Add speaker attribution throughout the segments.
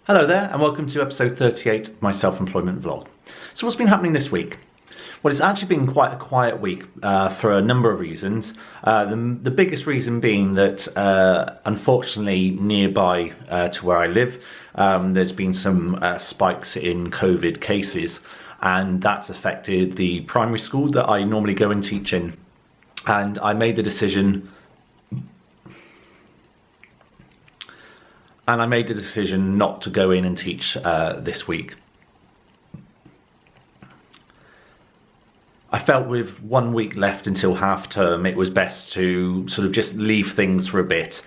Speaker 1: Hello there and welcome to episode 38 of my self-employment vlog. So what's been happening this week? Well, it's actually been quite a quiet week for a number of reasons. The biggest reason being that unfortunately nearby to where I live there's been some spikes in COVID cases, and that's affected the primary school that I normally go and teach in, and I made the decision not to go in and teach this week. I felt with 1 week left until half term, it was best to sort of just leave things for a bit,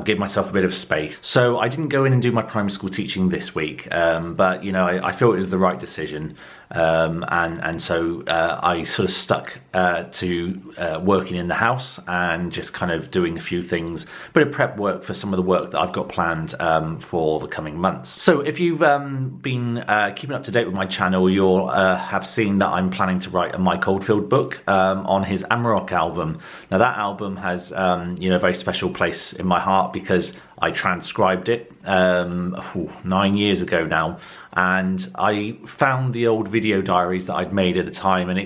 Speaker 1: give myself a bit of space. So I didn't go in and do my primary school teaching this week, but you know, I felt it was the right decision. And so I sort of stuck to working in the house and just kind of doing a few things, bit of prep work for some of the work that I've got planned for the coming months. So if you've been keeping up to date with my channel, you'll have seen that I'm planning to write a Mike Oldfield book on his Amarok album. Now that album has you know, a very special place in my heart because I transcribed it 9 years ago now, and I found the old video diaries that I'd made at the time, and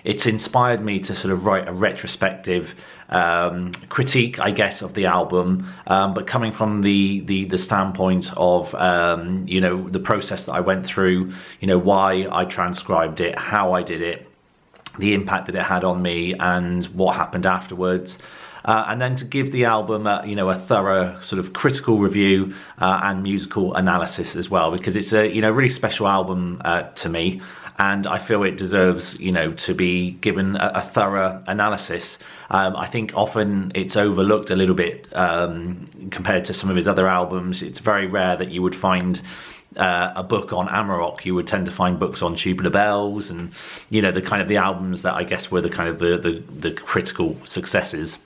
Speaker 1: it's inspired me to sort of write a retrospective critique, I guess, of the album, but coming from the standpoint of you know, the process that I went through, you know, why I transcribed it, how I did it, the impact that it had on me, and what happened afterwards. And then to give the album you know, a thorough sort of critical review and musical analysis as well, because it's a, you know, really special album to me, and I feel it deserves, you know, to be given a thorough analysis. I think often it's overlooked a little bit compared to some of his other albums. It's very rare that you would find a book on Amarok. You would tend to find books on Tubular Bells and, you know, the kind of the albums that I guess were the kind of the critical successes.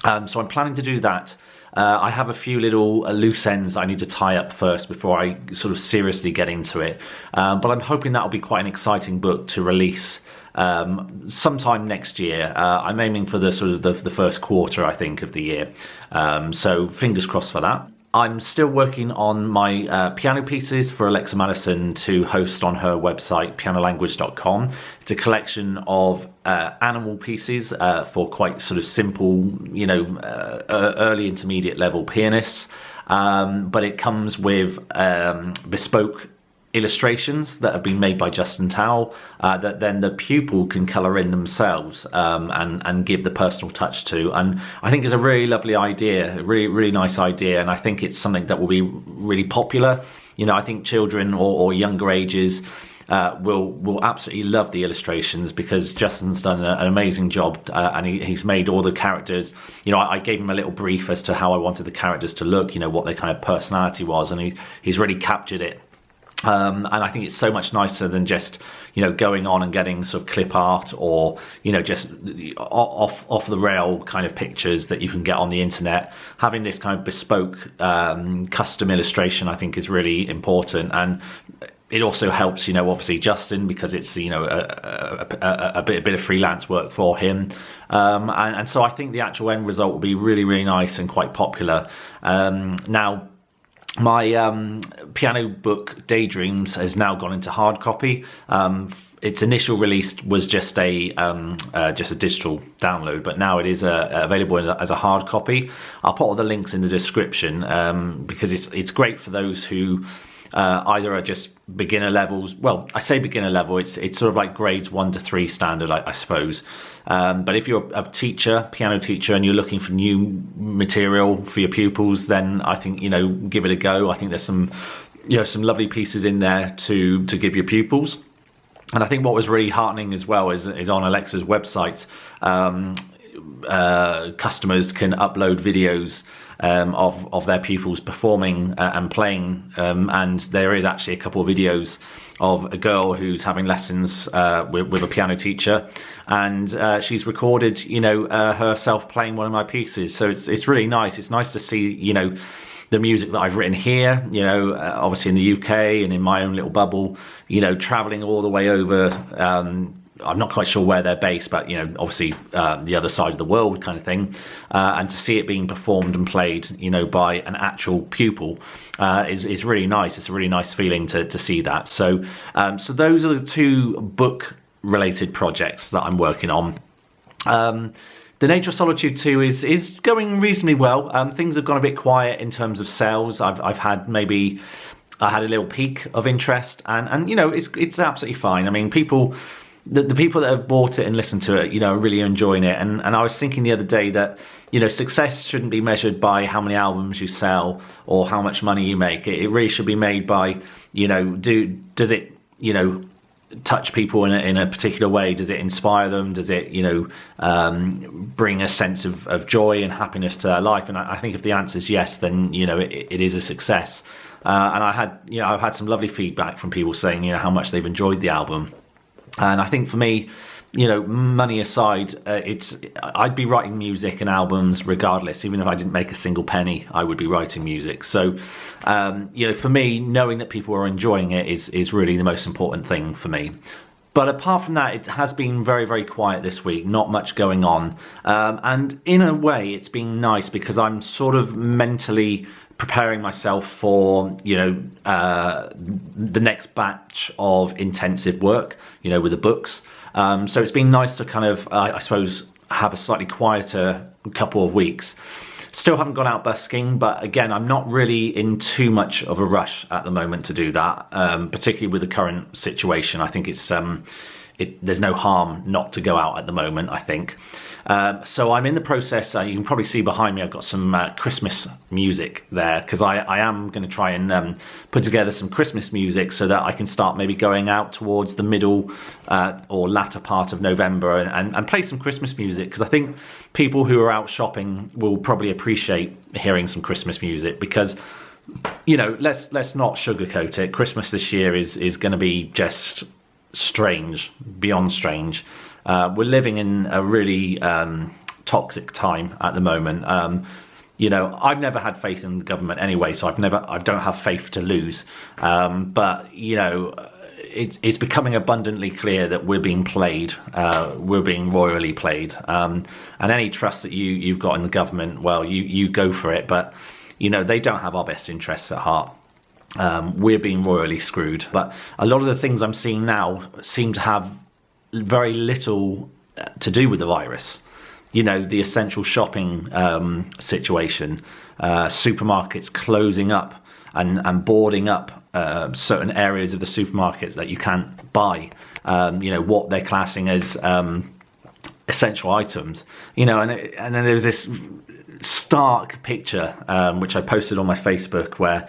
Speaker 1: So I'm planning to do that. I have a few little loose ends I need to tie up first before I sort of seriously get into it. But I'm hoping that'll be quite an exciting book to release sometime next year. I'm aiming for the sort of the first quarter, I think, of the year. So fingers crossed for that. I'm still working on my piano pieces for Alexa Madison to host on her website, pianolanguage.com. It's a collection of animal pieces for quite sort of simple, you know, early intermediate level pianists. But it comes with bespoke illustrations that have been made by Justin Towell that then the pupil can colour in themselves and give the personal touch to, and I think it's a really lovely idea, a really nice idea, and I think it's something that will be really popular. You know, I think children or younger ages will absolutely love the illustrations, because Justin's done an amazing job, and he's made all the characters, you know, I gave him a little brief as to how I wanted the characters to look, you know, what their kind of personality was, and he's really captured it. And I think it's so much nicer than just, you know, going on and getting sort of clip art or, you know, just off the rail kind of pictures that you can get on the internet. Having this kind of bespoke custom illustration, I think, is really important, and it also helps, you know, obviously Justin, because it's, you know, a bit of freelance work for him, and so I think the actual end result will be really nice and quite popular. Now, my piano book Daydreams has now gone into hard copy. Its initial release was just a digital download, but now it is available as a hard copy. I'll put all the links in the description, because it's great for those who either are just beginner levels. Well, I say beginner level, it's sort of like grades 1 to 3 standard, I suppose. But if you're a teacher, piano teacher, and you're looking for new material for your pupils, then I think, you know, give it a go. I think there's some, you know, some lovely pieces in there to give your pupils. And I think what was really heartening as well is on Alexa's website, customers can upload videos of their pupils performing and playing, and there is actually a couple of videos of a girl who's having lessons with a piano teacher, and she's recorded, you know, herself playing one of my pieces. So it's really nice. It's nice to see, you know, the music that I've written here, you know, obviously in the UK and in my own little bubble, you know, traveling all the way over I'm not quite sure where they're based, but obviously the other side of the world kind of thing, and to see it being performed and played, by an actual pupil is really nice. It's a really nice feeling to see that. So so those are the two book-related projects that I'm working on. The Nature of Solitude 2 is going reasonably well. Things have gone a bit quiet in terms of sales. I've had maybe. I had a little peak of interest, and it's absolutely fine. I mean, the people that have bought it and listened to it, are really enjoying it. And I was thinking the other day that success shouldn't be measured by how many albums you sell or how much money you make. It really should be made by does it touch people in a particular way? Does it inspire them? Does it bring a sense of joy and happiness to their life? And I think if the answer is yes, then it is a success. And I've had some lovely feedback from people saying how much they've enjoyed the album. And I think for me, money aside, I'd be writing music and albums regardless. Even if I didn't make a single penny, I would be writing music. So for me, knowing that people are enjoying it is really the most important thing for me. But apart from that, it has been very, very quiet this week, not much going on. And in a way, it's been nice because I'm sort of mentally preparing myself for the next batch of intensive work with the books. So it's been nice to kind of I suppose have a slightly quieter couple of weeks. Still haven't gone out busking, but again, I'm not really in too much of a rush at the moment to do that, particularly with the current situation. I think it's there's no harm not to go out at the moment, I think. So I'm in the process, you can probably see behind me I've got some Christmas music there, because I am going to try and put together some Christmas music so that I can start maybe going out towards the middle or latter part of November and play some Christmas music, because I think people who are out shopping will probably appreciate hearing some Christmas music, because let's not sugarcoat it. Christmas this year is going to be just strange, beyond strange. We're living in a really toxic time at the moment. I've never had faith in the government anyway, so I don't have faith to lose. But it's becoming abundantly clear that we're being played. We're being royally played. And any trust that you've got in the government, well, you go for it. But they don't have our best interests at heart. We're being royally screwed. But a lot of the things I'm seeing now seem to have very little to do with the virus. The essential shopping situation, supermarkets closing up and boarding up certain areas of the supermarkets that you can't buy, what they're classing as essential items, and then there's this stark picture which I posted on my Facebook, where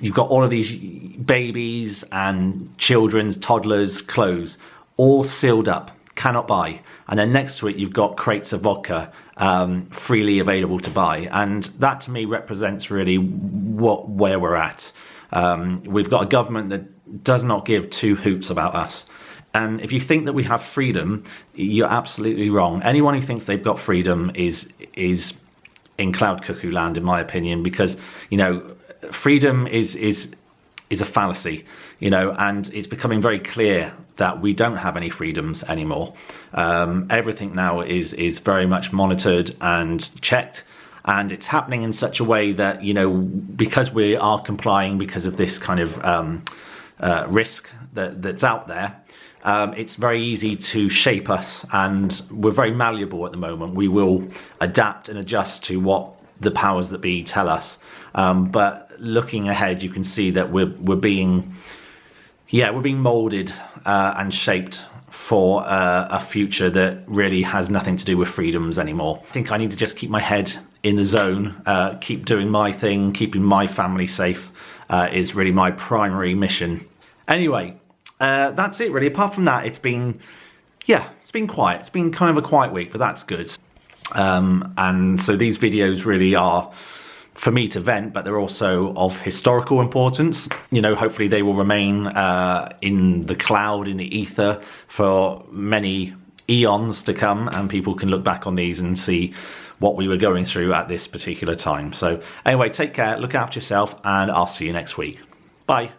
Speaker 1: you've got all of these babies and children's, toddlers' clothes all sealed up, cannot buy, and then next to it you've got crates of vodka freely available to buy. And that to me represents really where we're at. We've got a government that does not give two hoots about us. And if you think that we have freedom, you're absolutely wrong. Anyone who thinks they've got freedom is in cloud cuckoo land, in my opinion, because freedom is a fallacy, and it's becoming very clear that we don't have any freedoms anymore. Everything now is very much monitored and checked, and it's happening in such a way that because we are complying because of this kind of risk that's out there, it's very easy to shape us, and we're very malleable at the moment. We will adapt and adjust to what the powers that be tell us. But looking ahead, you can see that we're being molded and shaped for a future that really has nothing to do with freedoms anymore. I think I need to just keep my head in the zone, keep doing my thing, keeping my family safe is really my primary mission. Anyway, that's it really. Apart from that, it's been quiet. It's been kind of a quiet week, but that's good. And so these videos really are for me to vent, but they're also of historical importance. Hopefully they will remain in the cloud, in the ether, for many eons to come, and people can look back on these and see what we were going through at this particular time. So anyway, take care, look after yourself, and I'll see you next week. Bye.